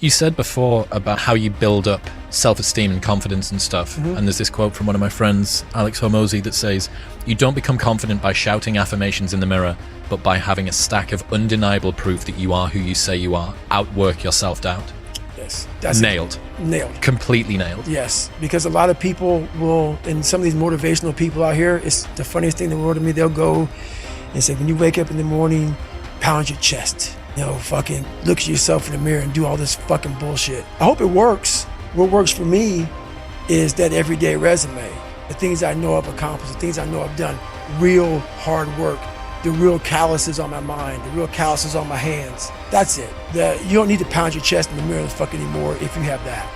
You said before about how you build up self-esteem and confidence and stuff. And there's this quote from one of my friends, Alex Hormozy, that says, "You don't become confident by shouting affirmations in the mirror, but by having a stack of undeniable proof that you are who you say you are. Outwork your self-doubt." Yes. That's nailed. Nailed. Completely nailed. Yes. Because a lot of people will, and some of these motivational people out here, it's the funniest thing in the world to me. They'll go and say, when you wake up in the morning, pound your chest. Fucking look at yourself in the mirror and do all this fucking bullshit. I hope it works. What works for me is that everyday resume. The things I know I've accomplished, the things I know I've done, real hard work, the real calluses on my mind, the real calluses on my hands. That's it. You don't need to pound your chest in the mirror anymore if you have that.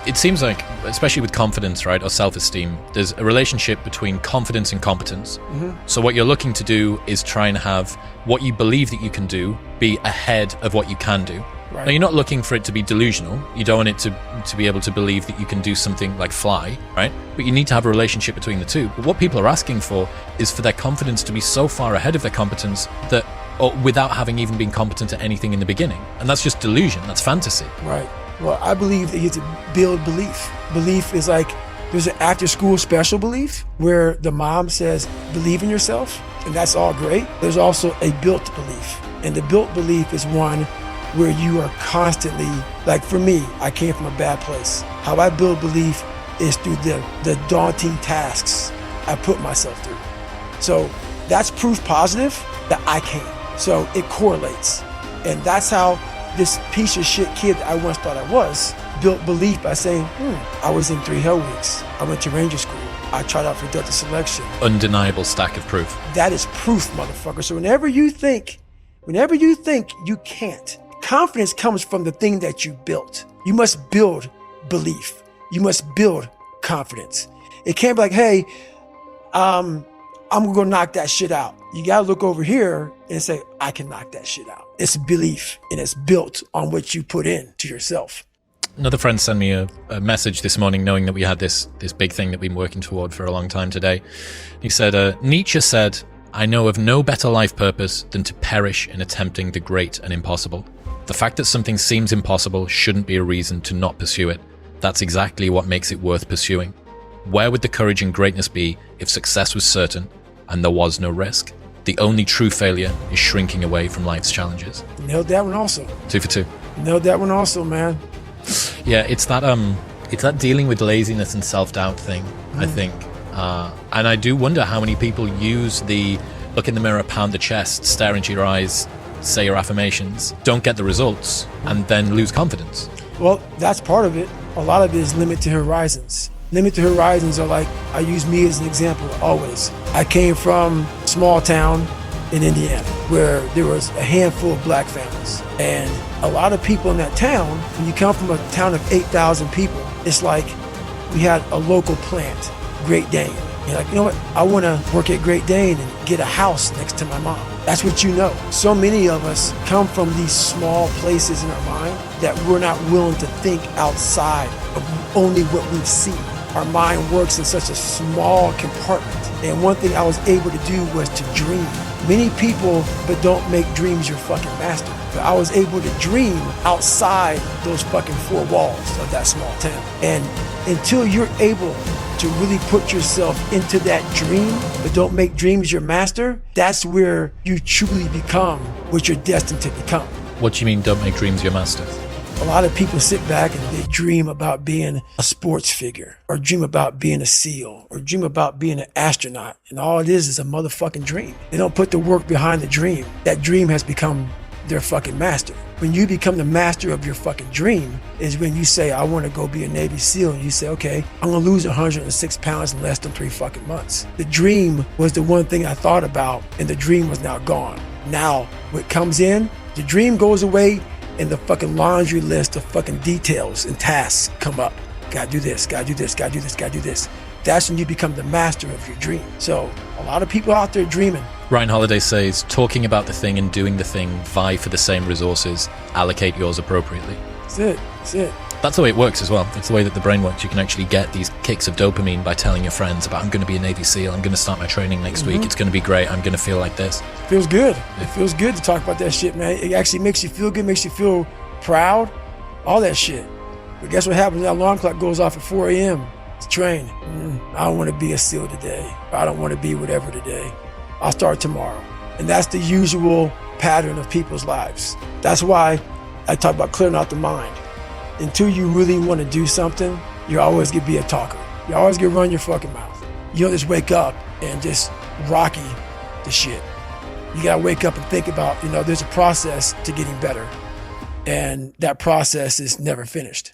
It seems like, especially with confidence, right, or self-esteem, there's a relationship between confidence and competence. So what you're looking to do is try and have what you believe that you can do be ahead of what you can do. Right. Now, you're not looking for it to be delusional. You don't want it to be able to believe that you can do something like fly, right? But you need to have a relationship between the two. But what people are asking for is for their confidence to be so far ahead of their competence that, or without having even been competent at anything in the beginning. And that's just delusion. That's fantasy. Right. Well, I believe that you have to build belief. Belief is like, there's an after school special belief where the mom says, believe in yourself, and that's all great. There's also a built belief. And the built belief is one where you are constantly, like for me, I came from a bad place. How I build belief is through the daunting tasks I put myself through. So that's proof positive that I can. So it correlates. And that's how this piece of shit kid that I once thought I was built belief by saying, I was in 3 hell weeks. I went to Ranger School. I tried out for Delta Selection. Undeniable stack of proof. That is proof, motherfucker. So whenever you think you can't, confidence comes from the thing that you built. You must build belief. You must build confidence. It can't be like, hey, I'm gonna go knock that shit out. You gotta look over here and say, I can knock that shit out. It's belief, and it's built on what you put in to yourself. Another friend sent me a message this morning knowing that we had this big thing that we've been working toward for a long time today. He said, Nietzsche said, "I know of no better life purpose than to perish in attempting the great and impossible. The fact that something seems impossible shouldn't be a reason to not pursue it. That's exactly what makes it worth pursuing. Where would the courage and greatness be if success was certain and there was no risk? The only true failure is shrinking away from life's challenges." Nailed that one also. 2 for 2. Nailed that one also, man. Yeah, it's that dealing with laziness and self-doubt thing, I think. And I do wonder how many people use the look in the mirror, pound the chest, stare into your eyes, say your affirmations, don't get the results, and then lose confidence. Well, that's part of it. A lot of it is limited horizons. Limited horizons are like, I use me as an example always. I came from a small town in Indiana where there was a handful of black families. And a lot of people in that town, when you come from a town of 8,000 people, it's like we had a local plant, Great Dane. You're like, you know what? I want to work at Great Dane and get a house next to my mom. That's what you know. So many of us come from these small places in our mind that we're not willing to think outside of only what we've seen. Our mind works in such a small compartment. And one thing I was able to do was to dream. Many people, but don't make dreams your fucking master. But I was able to dream outside those fucking 4 walls of that small town. And until you're able to really put yourself into that dream, but don't make dreams your master, that's where you truly become what you're destined to become. What do you mean, don't make dreams your master? A lot of people sit back and they dream about being a sports figure, or dream about being a SEAL, or dream about being an astronaut. And all it is a motherfucking dream. They don't put the work behind the dream. That dream has become their fucking master. When you become the master of your fucking dream is when you say, I want to go be a Navy SEAL. And you say, okay, I'm going to lose 106 pounds in less than 3 fucking months. The dream was the one thing I thought about, and the dream was now gone. Now, what comes in, the dream goes away, and the fucking laundry list of fucking details and tasks come up. Gotta do this, gotta do this, gotta do this, gotta do this. That's when you become the master of your dream. So a lot of people out there dreaming. Ryan Holiday says, talking about the thing and doing the thing vie for the same resources. Allocate yours appropriately. That's it, that's it. That's the way it works as well. It's the way that the brain works. You can actually get these kicks of dopamine by telling your friends about, I'm going to be a Navy SEAL, I'm going to start my training next week, it's going to be great, I'm going to feel like this. Feels good. It feels good to talk about that shit, man. It actually makes you feel good, makes you feel proud, all that shit. But guess what happens? That alarm clock goes off at 4 a.m. to train. I don't want to be a SEAL today. I don't want to be whatever today. I'll start tomorrow. And that's the usual pattern of people's lives. That's why I talk about clearing out the mind. Until you really want to do something, you always get be a talker. You always get run your fucking mouth. You don't just wake up and just rocky the shit. You gotta wake up and think about, there's a process to getting better. And that process is never finished.